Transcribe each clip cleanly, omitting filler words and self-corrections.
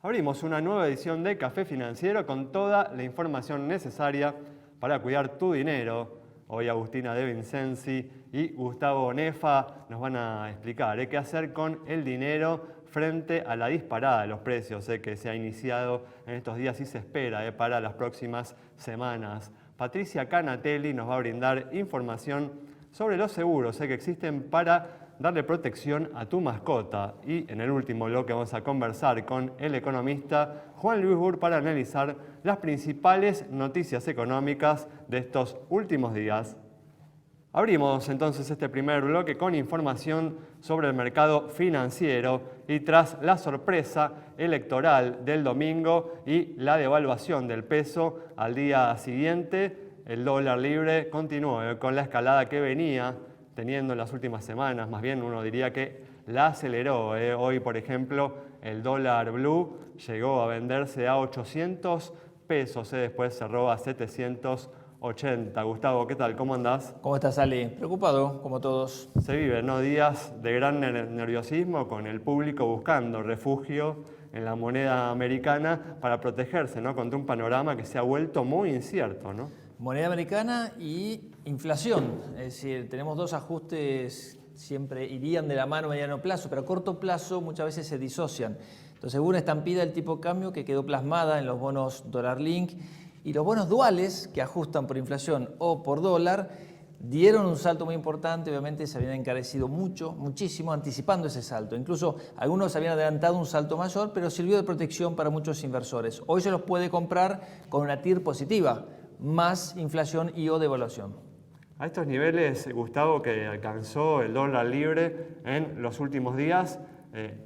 Abrimos una nueva edición de Café Financiero con toda la información necesaria para cuidar tu dinero. Hoy Agustina De Vincenzi y Gustavo Nefa nos van a explicar qué hacer con el dinero frente a la disparada de los precios que se ha iniciado en estos días y se espera para las próximas semanas. Patricia Canatelli nos va a brindar información sobre los seguros que existen para darle protección a tu mascota. Y en el último bloque vamos a conversar con el economista Juan Luis Burr para analizar las principales noticias económicas de estos últimos días. Abrimos entonces este primer bloque con información sobre el mercado financiero y tras la sorpresa electoral del domingo y la devaluación del peso al día siguiente, el dólar libre continuó con la escalada que venía teniendo en las últimas semanas, más bien uno diría que la aceleró. Hoy, por ejemplo, el dólar blue llegó a venderse a 800 pesos, después cerró a 780. Gustavo, ¿qué tal? ¿Cómo andás? ¿Cómo estás, Ale? Preocupado, como todos. Se viven, ¿no?, días de gran nerviosismo con el público buscando refugio en la moneda americana para protegerse, ¿no?, contra un panorama que se ha vuelto muy incierto, ¿no? Moneda americana y inflación. Es decir, tenemos dos ajustes, siempre irían de la mano a mediano plazo, pero a corto plazo muchas veces se disocian. Entonces hubo una estampida del tipo de cambio que quedó plasmada en los bonos dólar link y los bonos duales que ajustan por inflación o por dólar dieron un salto muy importante. Obviamente se habían encarecido muchísimo, anticipando ese salto. Incluso algunos habían adelantado un salto mayor, pero sirvió de protección para muchos inversores. Hoy se los puede comprar con una TIR positiva, más inflación y o devaluación. A estos niveles, Gustavo, que alcanzó el dólar libre en los últimos días,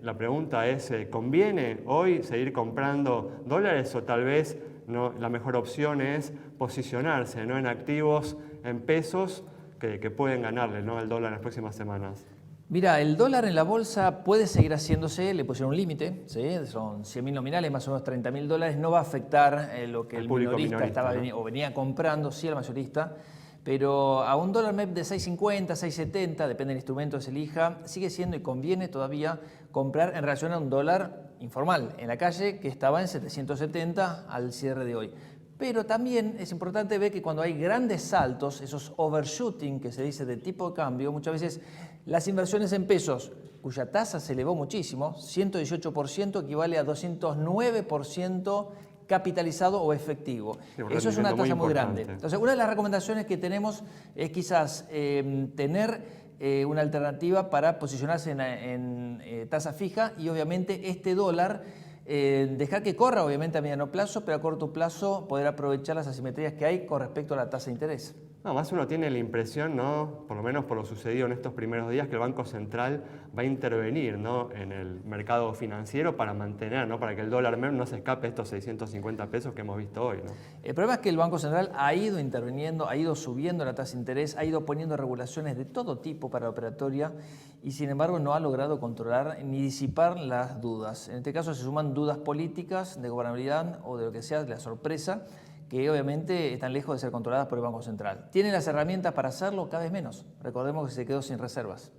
la pregunta es, ¿conviene hoy seguir comprando dólares o tal vez no, la mejor opción es posicionarse, ¿no?, en activos en pesos que pueden ganarle, ¿no?, al dólar en las próximas semanas? Mira, el dólar en la bolsa puede seguir haciéndose, le pusieron un límite, ¿sí? Son 100.000 nominales, más o menos $30.000, no va a afectar lo que el minorista estaba, ¿no?, o venía comprando, sí, el mayorista, pero a un dólar MEP de 6.50, 6.70, depende del instrumento que se elija, sigue siendo y conviene todavía comprar en relación a un dólar informal en la calle que estaba en 770 al cierre de hoy. Pero también es importante ver que cuando hay grandes saltos, esos overshooting que se dice de tipo de cambio, muchas veces las inversiones en pesos, cuya tasa se elevó muchísimo, 118%, equivale a 209% capitalizado o efectivo. Sí, eso es una tasa muy grande. Entonces, una de las recomendaciones que tenemos es quizás tener una alternativa para posicionarse en tasa fija y obviamente este dólar dejar que corra obviamente a mediano plazo, pero a corto plazo poder aprovechar las asimetrías que hay con respecto a la tasa de interés. No, más uno tiene la impresión, ¿no?, por lo menos por lo sucedido en estos primeros días, que el Banco Central va a intervenir, ¿no?, en el mercado financiero para mantener, ¿no?, para que el dólar MEP no se escape de estos 650 pesos que hemos visto hoy, ¿no? El problema es que el Banco Central ha ido interviniendo, ha ido subiendo la tasa de interés, ha ido poniendo regulaciones de todo tipo para la operatoria y sin embargo no ha logrado controlar ni disipar las dudas. En este caso se suman dudas políticas, de gobernabilidad o de lo que sea, de la sorpresa, que obviamente están lejos de ser controladas por el Banco Central. ¿Tiene las herramientas para hacerlo? Cada vez menos. Recordemos que se quedó sin reservas.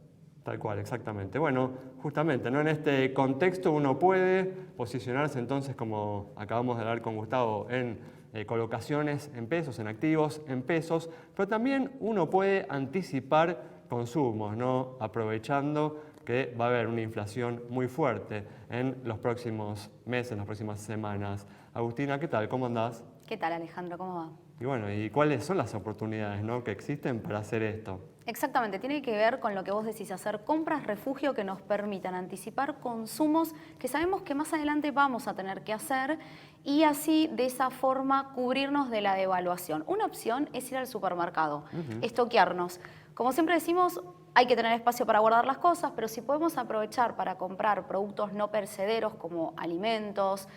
Tal cual, exactamente. Bueno, justamente, ¿no?, en este contexto uno puede posicionarse entonces, como acabamos de hablar con Gustavo, en colocaciones en pesos, en activos en pesos, pero también uno puede anticipar consumos, ¿no?, aprovechando que va a haber una inflación muy fuerte en los próximos meses, en las próximas semanas. Agustina, ¿qué tal? ¿Cómo andás? ¿Qué tal, Alejandro? ¿Cómo va? Y bueno, ¿y cuáles son las oportunidades, ¿no?, que existen para hacer esto? Exactamente, tiene que ver con lo que vos decís, hacer compras refugio que nos permitan anticipar consumos que sabemos que más adelante vamos a tener que hacer y así de esa forma cubrirnos de la devaluación. Una opción es ir al supermercado, estoquearnos. Como siempre decimos, hay que tener espacio para guardar las cosas, pero si podemos aprovechar para comprar productos no perecederos como alimentos,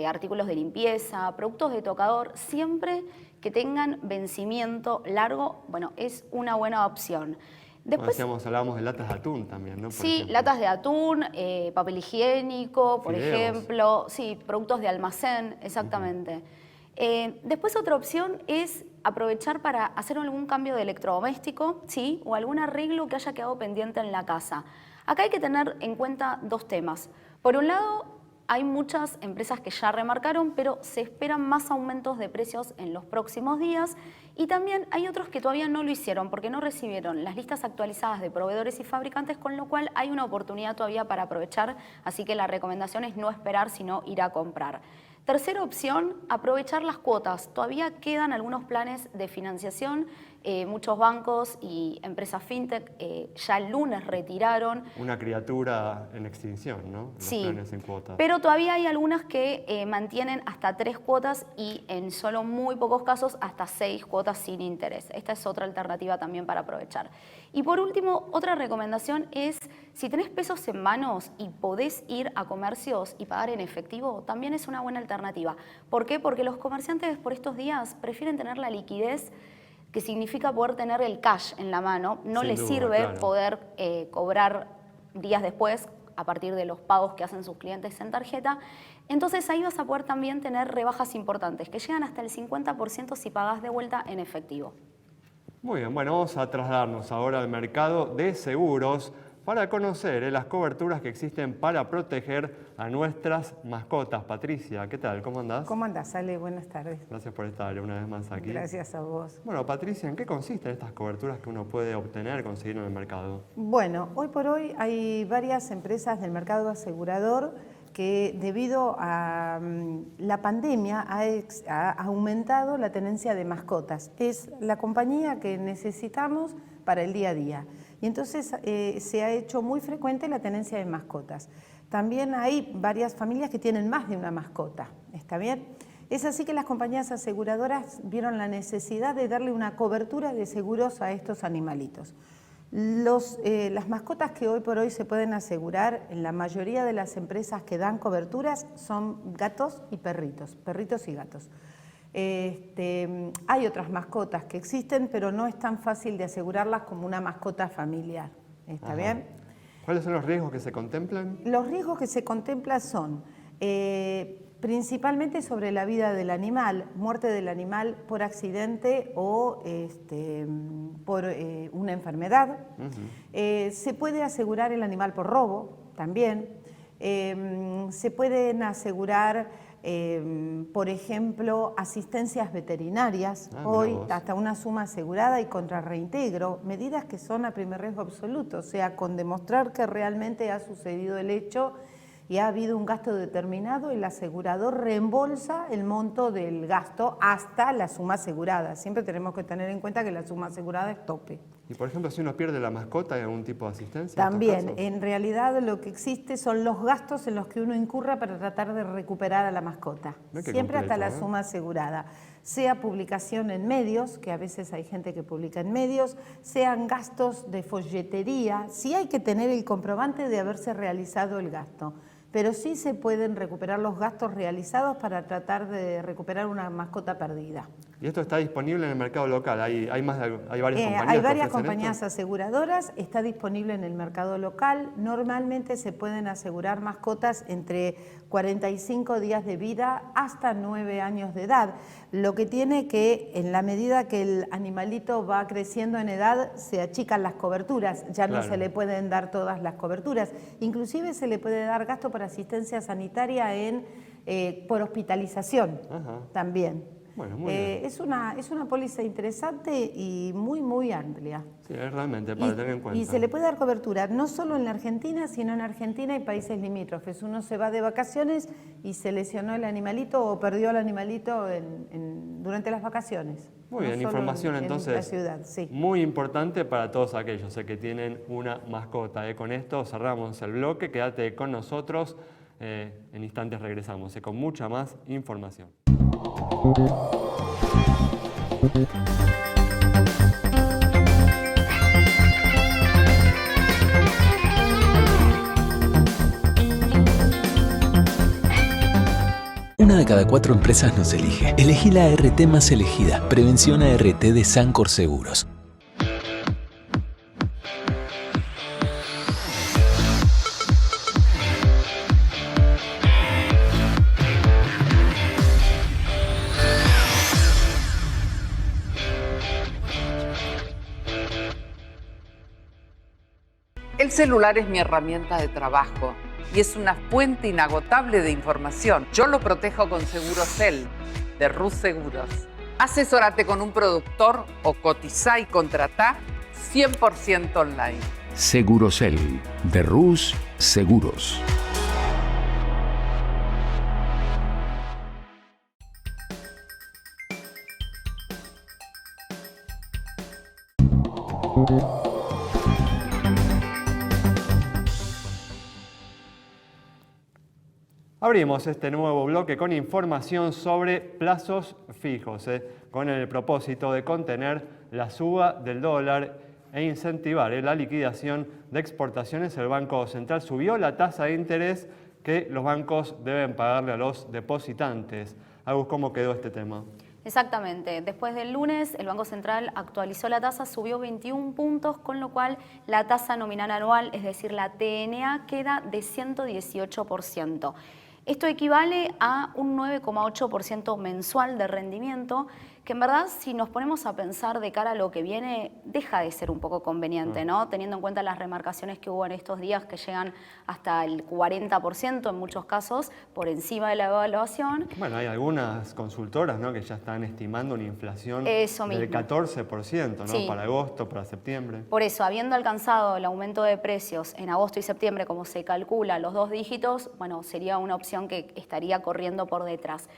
artículos de limpieza, productos de tocador, siempre que tengan vencimiento largo, bueno, es una buena opción. Después, hablábamos de latas de atún también, ¿no? Sí, latas de atún, papel higiénico, por ejemplo, sí, productos de almacén, exactamente. Después otra opción es aprovechar para hacer algún cambio de electrodoméstico, ¿sí?, o algún arreglo que haya quedado pendiente en la casa. Acá hay que tener en cuenta dos temas. Por un lado, Hay muchas empresas que ya remarcaron, pero se esperan más aumentos de precios en los próximos días. Y también hay otros que todavía no lo hicieron porque no recibieron las listas actualizadas de proveedores y fabricantes, con lo cual hay una oportunidad todavía para aprovechar. Así que la recomendación es no esperar, sino ir a comprar. Tercera opción, aprovechar las cuotas. Todavía quedan algunos planes de financiación. Muchos bancos y empresas fintech ya el lunes retiraron. Una criatura en extinción, ¿no? Los sí, planes en cuotas. Pero todavía hay algunas que mantienen hasta 3 cuotas y en solo muy pocos casos hasta 6 cuotas sin interés. Esta es otra alternativa también para aprovechar. Y por último, otra recomendación es, si tenés pesos en manos y podés ir a comercios y pagar en efectivo, también es una buena alternativa. ¿Por qué? Porque los comerciantes por estos días prefieren tener la liquidez, que significa poder tener el cash en la mano. No les sirve, claro, poder cobrar días después a partir de los pagos que hacen sus clientes en tarjeta. Entonces ahí vas a poder también tener rebajas importantes, que llegan hasta el 50% si pagás de vuelta en efectivo. Muy bien, bueno, vamos a trasladarnos ahora al mercado de seguros para conocer las coberturas que existen para proteger a nuestras mascotas. Patricia, ¿qué tal? ¿Cómo andás? ¿Cómo andás, Ale? Buenas tardes. Gracias por estar una vez más aquí. Gracias a vos. Bueno, Patricia, ¿en qué consisten estas coberturas que uno puede obtener, conseguir en el mercado? Bueno, hoy por hoy hay varias empresas del mercado asegurador que debido a la pandemia ha aumentado la tenencia de mascotas. Es la compañía que necesitamos para el día a día. Y entonces se ha hecho muy frecuente la tenencia de mascotas. También hay varias familias que tienen más de una mascota, ¿está bien? Es así que las compañías aseguradoras vieron la necesidad de darle una cobertura de seguros a estos animalitos. Las mascotas que hoy por hoy se pueden asegurar en la mayoría de las empresas que dan coberturas son gatos y perritos y gatos. Hay otras mascotas que existen, pero no es tan fácil de asegurarlas como una mascota familiar. ¿Está bien? ¿Cuáles son los riesgos que se contemplan? Los riesgos que se contemplan son principalmente sobre la vida del animal, muerte del animal por accidente o por una enfermedad. Se puede asegurar el animal por robo también. Se pueden asegurar por ejemplo, asistencias veterinarias, hoy hasta una suma asegurada y contra reintegro, medidas que son a primer riesgo absoluto, o sea, con demostrar que realmente ha sucedido el hecho y ha habido un gasto determinado, el asegurador reembolsa el monto del gasto hasta la suma asegurada. Siempre tenemos que tener en cuenta que la suma asegurada es tope. Y por ejemplo, si uno pierde la mascota, ¿hay algún tipo de asistencia? También, en realidad lo que existe son los gastos en los que uno incurra para tratar de recuperar a la mascota. Siempre hasta la suma asegurada. Sea publicación en medios, que a veces hay gente que publica en medios, sean gastos de folletería, sí hay que tener el comprobante de haberse realizado el gasto. Pero sí se pueden recuperar los gastos realizados para tratar de recuperar una mascota perdida. ¿Y esto está disponible en el mercado local? ¿Hay varias compañías? Hay varias compañías aseguradoras, está disponible en el mercado local. Normalmente se pueden asegurar mascotas entre 45 días de vida hasta 9 años de edad. Lo que tiene que, en la medida que el animalito va creciendo en edad, se achican las coberturas. Ya no se le pueden dar todas las coberturas. Inclusive se le puede dar gasto por asistencia sanitaria por hospitalización también. Bueno, muy bien. Es una póliza interesante y muy amplia. Sí, es realmente para tener en cuenta. Y se le puede dar cobertura no solo en la Argentina, sino en Argentina y países limítrofes. Uno se va de vacaciones y se lesionó el animalito o perdió el animalito durante las vacaciones. Muy bien, información entonces en la ciudad, sí. Muy importante para todos aquellos que tienen una mascota. Con esto cerramos el bloque, quédate con nosotros, en instantes regresamos con mucha más información. Una de cada 4 empresas nos elige. Elegí la ART más elegida. Prevención ART de Sancor Seguros. El celular es mi herramienta de trabajo. y es una fuente inagotable de información. Yo lo protejo con Segurosel de Rus Seguros. Asesórate con un productor o cotizá y contratá 100% online. Segurosel de Rus Seguros. Abrimos este nuevo bloque con información sobre plazos fijos, con el propósito de contener la suba del dólar e incentivar la liquidación de exportaciones. El Banco Central subió la tasa de interés que los bancos deben pagarle a los depositantes. Agus, ¿cómo quedó este tema? Exactamente. Después del lunes, el Banco Central actualizó la tasa, subió 21 puntos, con lo cual la tasa nominal anual, es decir, la TNA, queda de 118%. Esto equivale a un 9,8% mensual de rendimiento, que en verdad, si nos ponemos a pensar de cara a lo que viene, deja de ser un poco conveniente, ¿no? Teniendo en cuenta las remarcaciones que hubo en estos días, que llegan hasta el 40% en muchos casos, por encima de la evaluación. Bueno, hay algunas consultoras, ¿no?, que ya están estimando una inflación del 14%, ¿no? Sí. Para agosto, para septiembre. Por eso, habiendo alcanzado el aumento de precios en agosto y septiembre, como se calcula, los 2 dígitos, bueno, sería una opción que estaría corriendo por detrás.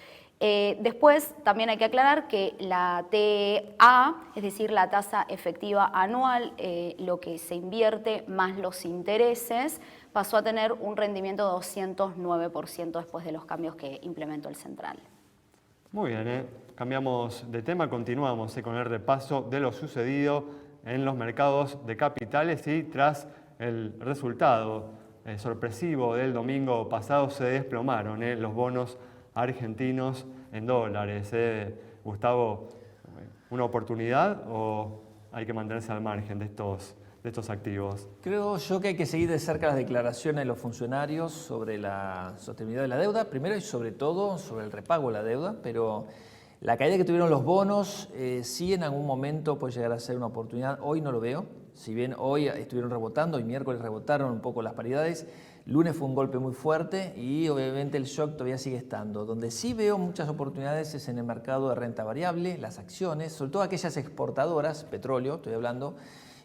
Después también hay que aclarar que la TA, es decir, la tasa efectiva anual, lo que se invierte más los intereses, pasó a tener un rendimiento de 209% después de los cambios que implementó el Central. Muy bien, cambiamos de tema, continuamos con el repaso de lo sucedido en los mercados de capitales y tras el resultado sorpresivo del domingo pasado se desplomaron los bonos argentinos en dólares. Gustavo, ¿una oportunidad o hay que mantenerse al margen de estos activos? Creo yo que hay que seguir de cerca las declaraciones de los funcionarios sobre la sostenibilidad de la deuda, primero y sobre todo sobre el repago de la deuda, pero la caída que tuvieron los bonos sí en algún momento puede llegar a ser una oportunidad. Hoy no lo veo, si bien hoy estuvieron rebotando y miércoles rebotaron un poco las paridades, lunes fue un golpe muy fuerte y obviamente el shock todavía sigue estando. Donde sí veo muchas oportunidades es en el mercado de renta variable, las acciones, sobre todo aquellas exportadoras, petróleo estoy hablando,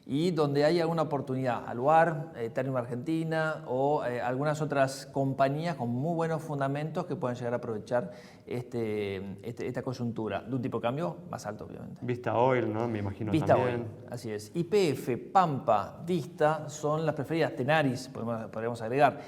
y donde hay alguna oportunidad, Aluar, Ternium Argentina o algunas otras compañías con muy buenos fundamentos que puedan llegar a aprovechar esta coyuntura de un tipo de cambio más alto, obviamente. Vista Oil, ¿no? Me imagino Vista también. Oil, así es. YPF, Pampa, Vista son las preferidas, Tenaris podríamos agregar.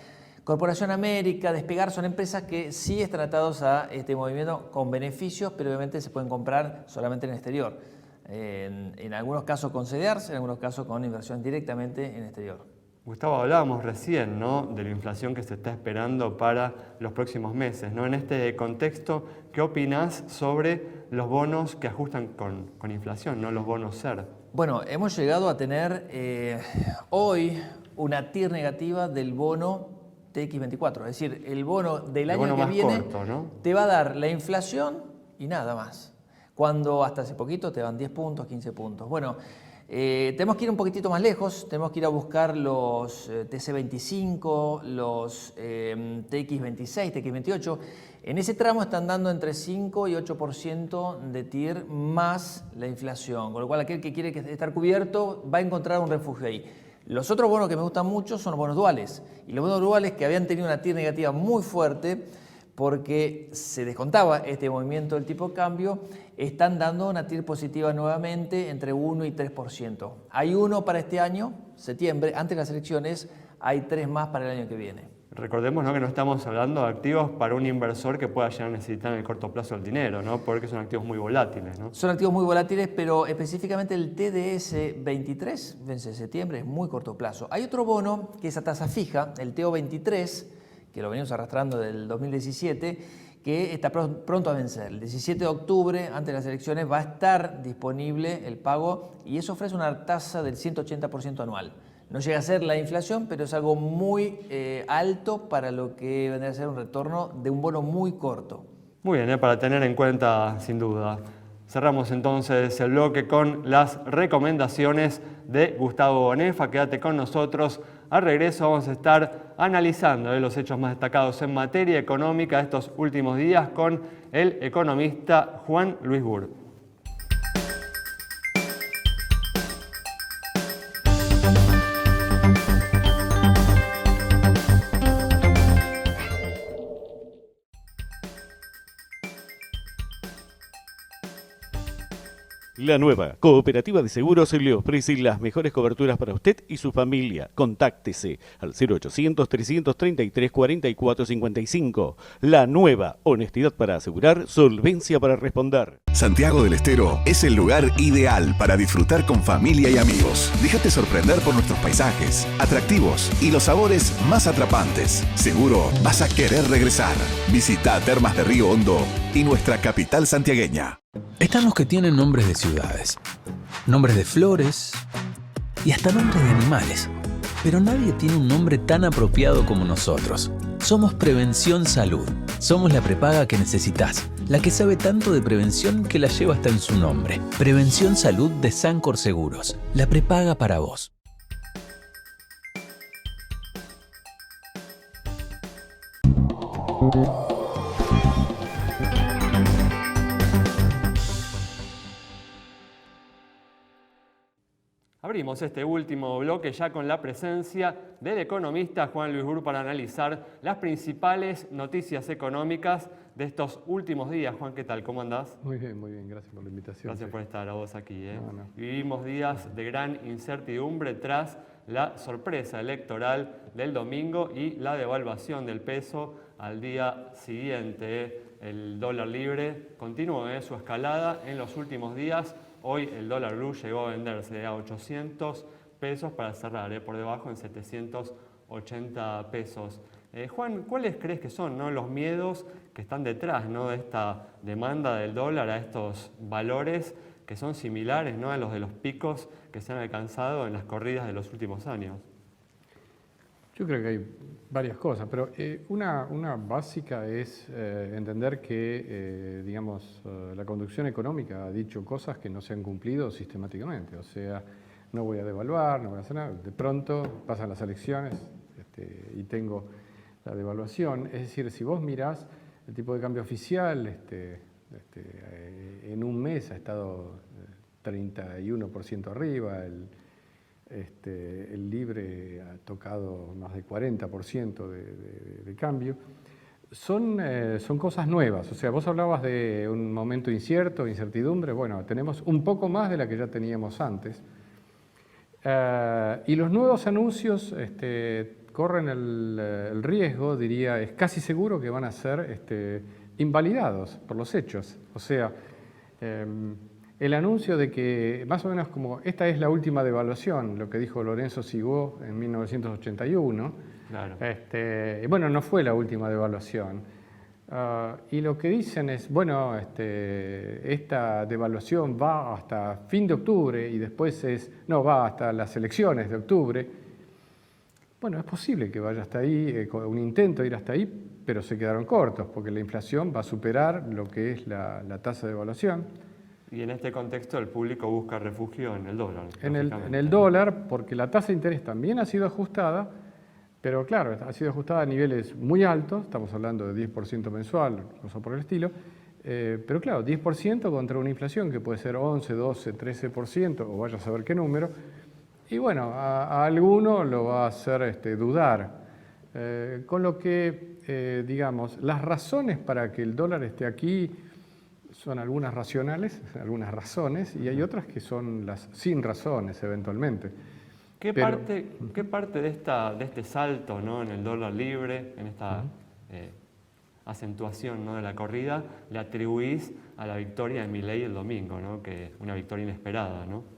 Corporación América, Despegar son empresas que sí están atados a este movimiento con beneficios, pero obviamente se pueden comprar solamente en el exterior. En algunos casos con CDRs, en algunos casos con inversión directamente en el exterior. Gustavo, hablábamos recién, ¿no?, de la inflación que se está esperando para los próximos meses, ¿no? En este contexto, ¿qué opinás sobre los bonos que ajustan con inflación, ¿no?, los bonos SER? Bueno, hemos llegado a tener hoy una TIR negativa del bono TX24, es decir, el bono del año que viene corto, ¿no?, te va a dar la inflación y nada más. Cuando hasta hace poquito te dan 10 puntos, 15 puntos. Bueno, tenemos que ir un poquitito más lejos, tenemos que ir a buscar los TC25, los TX26, TX28. En ese tramo están dando entre 5 y 8% de TIR más la inflación, con lo cual aquel que quiere estar cubierto va a encontrar un refugio ahí. Los otros bonos que me gustan mucho son los bonos duales. Y los bonos duales que habían tenido una TIR negativa muy fuerte, porque se descontaba este movimiento del tipo de cambio, están dando una TIR positiva nuevamente entre 1 y 3%. Hay uno para este año, septiembre, antes de las elecciones, hay 3 más para el año que viene. Recordemos, ¿no?, que no estamos hablando de activos para un inversor que pueda llegar a necesitar en el corto plazo el dinero, ¿no?, porque son activos muy volátiles, ¿no? Son activos muy volátiles, pero específicamente el TDS 23, vence en septiembre, es muy corto plazo. Hay otro bono que es a tasa fija, el TO 23, que lo venimos arrastrando del 2017, que está pronto a vencer. El 17 de octubre, antes de las elecciones, va a estar disponible el pago y eso ofrece una tasa del 180% anual. No llega a ser la inflación, pero es algo muy alto para lo que vendría a ser un retorno de un bono muy corto. Muy bien, para tener en cuenta, sin duda. Cerramos entonces el bloque con las recomendaciones de Gustavo Bonefa. Quédate con nosotros. Al regreso vamos a estar analizando los hechos más destacados en materia económica de estos últimos días con el economista Juan Luis Burr. La Nueva Cooperativa de Seguros le ofrece las mejores coberturas para usted y su familia. Contáctese al 0800-333-4455. La Nueva, honestidad para asegurar, solvencia para responder. Santiago del Estero es el lugar ideal para disfrutar con familia y amigos. Déjate sorprender por nuestros paisajes, atractivos y los sabores más atrapantes. Seguro vas a querer regresar. Visita Termas de Río Hondo y nuestra capital santiagueña. Están los que tienen nombres de ciudades, nombres de flores y hasta nombres de animales. Pero nadie tiene un nombre tan apropiado como nosotros. Somos Prevención Salud. Somos la prepaga que necesitas, la que sabe tanto de prevención que la lleva hasta en su nombre. Prevención Salud de Sancor Seguros. La prepaga para vos. Abrimos este último bloque ya con la presencia del economista Juan Luis Burr para analizar las principales noticias económicas de estos últimos días. Juan, ¿qué tal? ¿Cómo andás? Muy bien, gracias por la invitación. Gracias por estar a vos aquí. No. Vivimos días de gran incertidumbre tras la sorpresa electoral del domingo y la devaluación del peso al día siguiente. El dólar libre continuó su escalada en los últimos días. Hoy el dólar blue llegó a venderse a 800 pesos para cerrar por debajo en 780 pesos. Juan, ¿cuáles crees que son los miedos que están detrás de esta demanda del dólar a estos valores que son similares a los de los picos que se han alcanzado en las corridas de los últimos años? Yo creo que hay varias cosas, pero una básica es entender que, la conducción económica ha dicho cosas que no se han cumplido sistemáticamente. O sea, no voy a devaluar, no voy a hacer nada. De pronto pasan las elecciones y tengo la devaluación. Es decir, si vos mirás el tipo de cambio oficial, en un mes ha estado 31% arriba, el libre ha tocado más de 40% de cambio. Son cosas nuevas, o sea, vos hablabas de un momento incierto, incertidumbre, bueno, tenemos un poco más de la que ya teníamos antes. Y los nuevos anuncios corren el riesgo, diría, es casi seguro que van a ser invalidados por los hechos. O sea, el anuncio de que, más o menos como esta es la última devaluación, lo que dijo Lorenzo Sigó en 1981, claro. Bueno, no fue la última devaluación. Y lo que dicen es, bueno, esta devaluación va hasta fin de octubre y después va hasta las elecciones de octubre. Bueno, es posible que vaya hasta ahí, un intento de ir hasta ahí, pero se quedaron cortos, porque la inflación va a superar lo que es la tasa de devaluación. Y en este contexto el público busca refugio en el dólar. En el dólar, porque la tasa de interés también ha sido ajustada, pero claro, ha sido ajustada a niveles muy altos, estamos hablando de 10% mensual, cosa por el estilo, pero claro, 10% contra una inflación que puede ser 11, 12, 13%, o vaya a saber qué número, y bueno, a alguno lo va a hacer dudar. Con lo que, las razones para que el dólar esté aquí son algunas racionales, algunas razones, y hay otras que son las sin razones eventualmente. ¿Qué parte de este salto en el dólar libre, en esta acentuación de la corrida, le atribuís a la victoria de Milei el domingo, que una victoria inesperada, ¿no?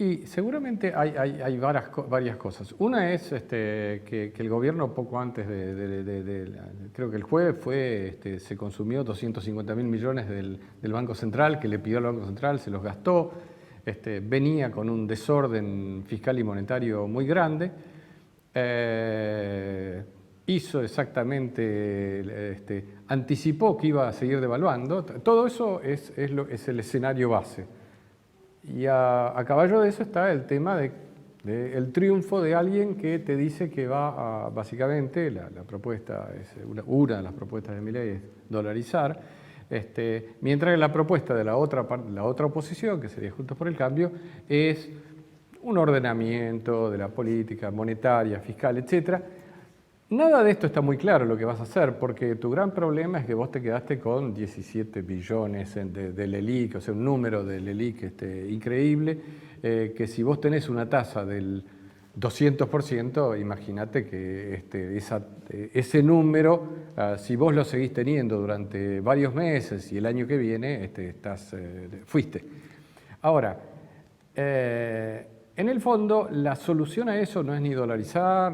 Y seguramente hay varias cosas. Una es que el gobierno poco antes creo que el jueves se consumió 250.000 millones del Banco Central, que le pidió al Banco Central, se los gastó, venía con un desorden fiscal y monetario muy grande. hizo exactamente, anticipó que iba a seguir devaluando. Todo eso es el escenario base. Y a caballo de eso está el tema del triunfo de alguien que te dice que va a, básicamente, la propuesta, una de las propuestas de Milei es dolarizar, mientras que la propuesta de la otra oposición, que sería Juntos por el Cambio, es un ordenamiento de la política monetaria, fiscal, etc. Nada de esto está muy claro lo que vas a hacer, porque tu gran problema es que vos te quedaste con 17 billones de LELIQ, o sea, un número de LELIQ increíble, que si vos tenés una tasa del 200%, imagínate que ese número, si vos lo seguís teniendo durante varios meses y el año que viene, fuiste. Ahora, en el fondo, la solución a eso no es ni dolarizar,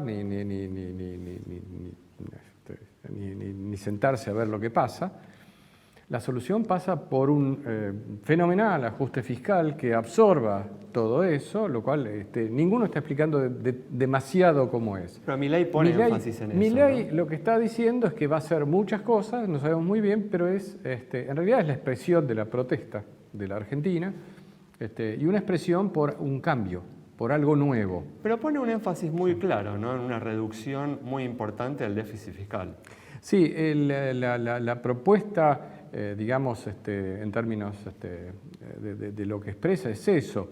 ni sentarse a ver lo que pasa. La solución pasa por un fenomenal ajuste fiscal que absorba todo eso, lo cual ninguno está explicando demasiado cómo es. Pero Milei pone énfasis en eso. Milei, ¿no? lo que está diciendo es que va a hacer muchas cosas, no sabemos muy bien, pero en realidad es la expresión de la protesta de la Argentina y una expresión por un cambio, por algo nuevo. Pero pone un énfasis muy claro, ¿no? En una reducción muy importante del déficit fiscal. Sí, la propuesta, digamos, en términos de lo que expresa es eso.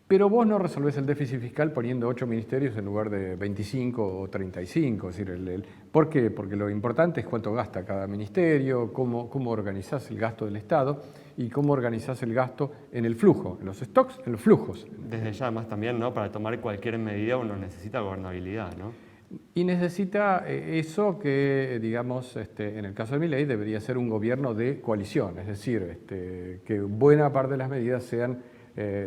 Pero vos no resolvés el déficit fiscal poniendo 8 ministerios en lugar de 25 o 35. Es decir, ¿por qué? Porque lo importante es cuánto gasta cada ministerio, cómo organizás el gasto del Estado y cómo organizás el gasto en el flujo, en los stocks, en los flujos. Desde ya, además también, ¿no? Para tomar cualquier medida uno necesita gobernabilidad, ¿no? Y necesita eso que, digamos, en el caso de Milei debería ser un gobierno de coalición, es decir, que buena parte de las medidas sean,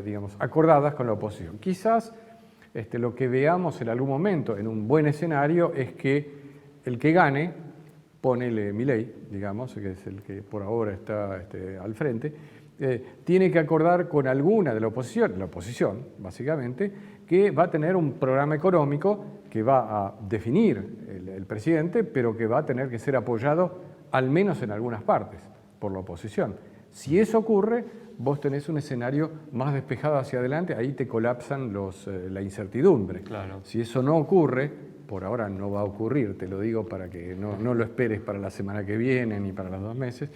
digamos, acordadas con la oposición. Quizás lo que veamos en algún momento, en un buen escenario, es que el que gane, ponele Milei, digamos, que es el que por ahora está al frente, tiene que acordar con alguna de la oposición, básicamente, que va a tener un programa económico que va a definir el presidente, pero que va a tener que ser apoyado al menos en algunas partes por la oposición. Si eso ocurre, vos tenés un escenario más despejado hacia adelante, ahí te colapsan la incertidumbre. Claro. Si eso no ocurre, por ahora no va a ocurrir, te lo digo para que no lo esperes para la semana que viene ni para los 2 meses,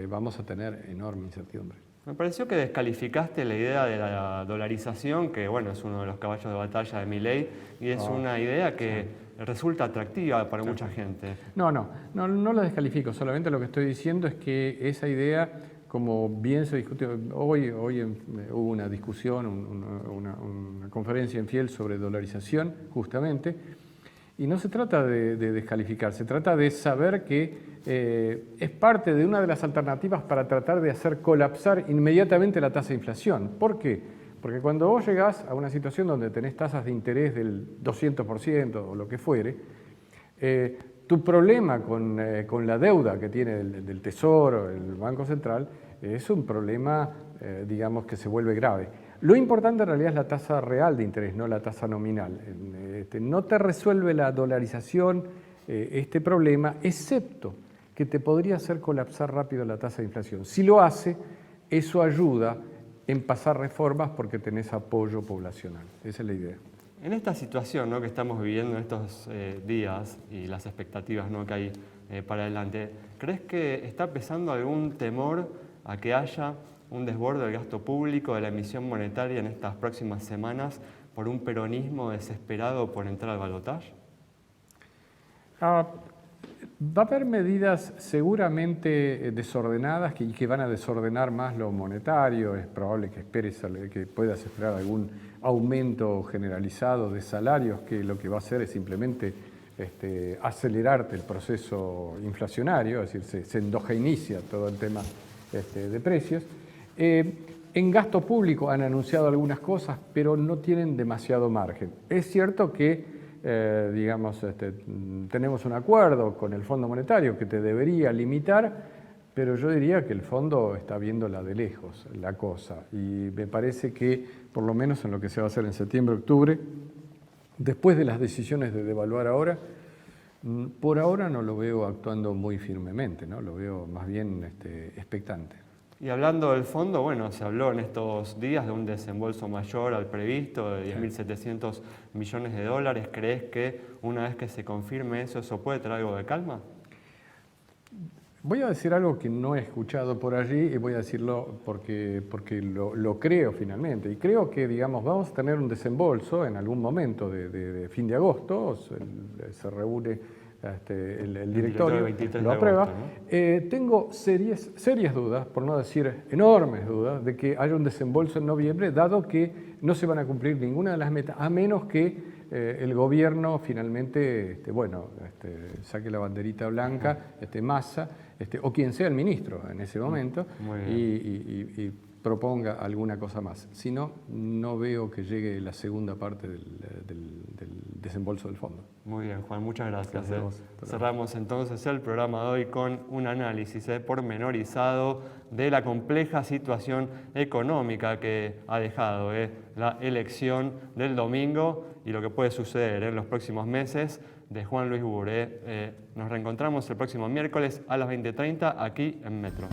vamos a tener enorme incertidumbre. Me pareció que descalificaste la idea de la dolarización, que bueno, es uno de los caballos de batalla de Milei, y es una idea que resulta atractiva para mucha gente. No la descalifico, solamente lo que estoy diciendo es que esa idea, como bien se discutió, hoy hubo una discusión, una conferencia en Fiel sobre dolarización, justamente, y no se trata de descalificar, se trata de saber que es parte de una de las alternativas para tratar de hacer colapsar inmediatamente la tasa de inflación. ¿Por qué? Porque cuando vos llegás a una situación donde tenés tasas de interés del 200% o lo que fuere, tu problema con la deuda que tiene del Tesoro, el Banco Central, es un problema, digamos, que se vuelve grave. Lo importante en realidad es la tasa real de interés, no la tasa nominal. No te resuelve la dolarización este problema, excepto que te podría hacer colapsar rápido la tasa de inflación. Si lo hace, eso ayuda en pasar reformas porque tenés apoyo poblacional. Esa es la idea. En esta situación, ¿no?, que estamos viviendo en estos días y las expectativas, ¿no?, que hay para adelante, ¿crees que está pesando algún temor a que haya un desborde del gasto público, de la emisión monetaria en estas próximas semanas por un peronismo desesperado por entrar al balotaje? Va a haber medidas seguramente desordenadas y que van a desordenar más lo monetario. Es probable que puedas esperar algún aumento generalizado de salarios, que lo que va a hacer es simplemente acelerarte el proceso inflacionario, es decir, se endogeiniza todo el tema de precios. En gasto público han anunciado algunas cosas, pero no tienen demasiado margen. Es cierto que digamos, tenemos un acuerdo con el Fondo Monetario que te debería limitar, pero yo diría que el Fondo está viéndola de lejos, la cosa, y me parece que, por lo menos en lo que se va a hacer en septiembre, octubre, después de las decisiones de devaluar ahora, Por ahora no lo veo actuando muy firmemente, ¿no? Lo veo más bien expectante. Y hablando del fondo, bueno, se habló en estos días de un desembolso mayor al previsto de 10.700 millones de dólares. ¿Crees que una vez que se confirme eso puede traer algo de calma? Voy a decir algo que no he escuchado por allí y voy a decirlo porque lo creo finalmente. Y creo que, digamos, vamos a tener un desembolso en algún momento de fin de agosto, se reúne el directorio, lo aprueba. Agosto, ¿no? Tengo serias dudas, por no decir enormes dudas, de que haya un desembolso en noviembre, dado que no se van a cumplir ninguna de las metas, a menos que el gobierno finalmente saque la banderita blanca, Massa, o quien sea el ministro en ese momento, y proponga alguna cosa más. Si no, no veo que llegue la segunda parte del desembolso del fondo. Muy bien, Juan, muchas gracias. Gracias a vos. Cerramos entonces el programa de hoy con un análisis pormenorizado de la compleja situación económica que ha dejado la elección del domingo y lo que puede suceder en los próximos meses, de Juan Luis Bure. Nos reencontramos el próximo miércoles a las 20:30 aquí en Metro.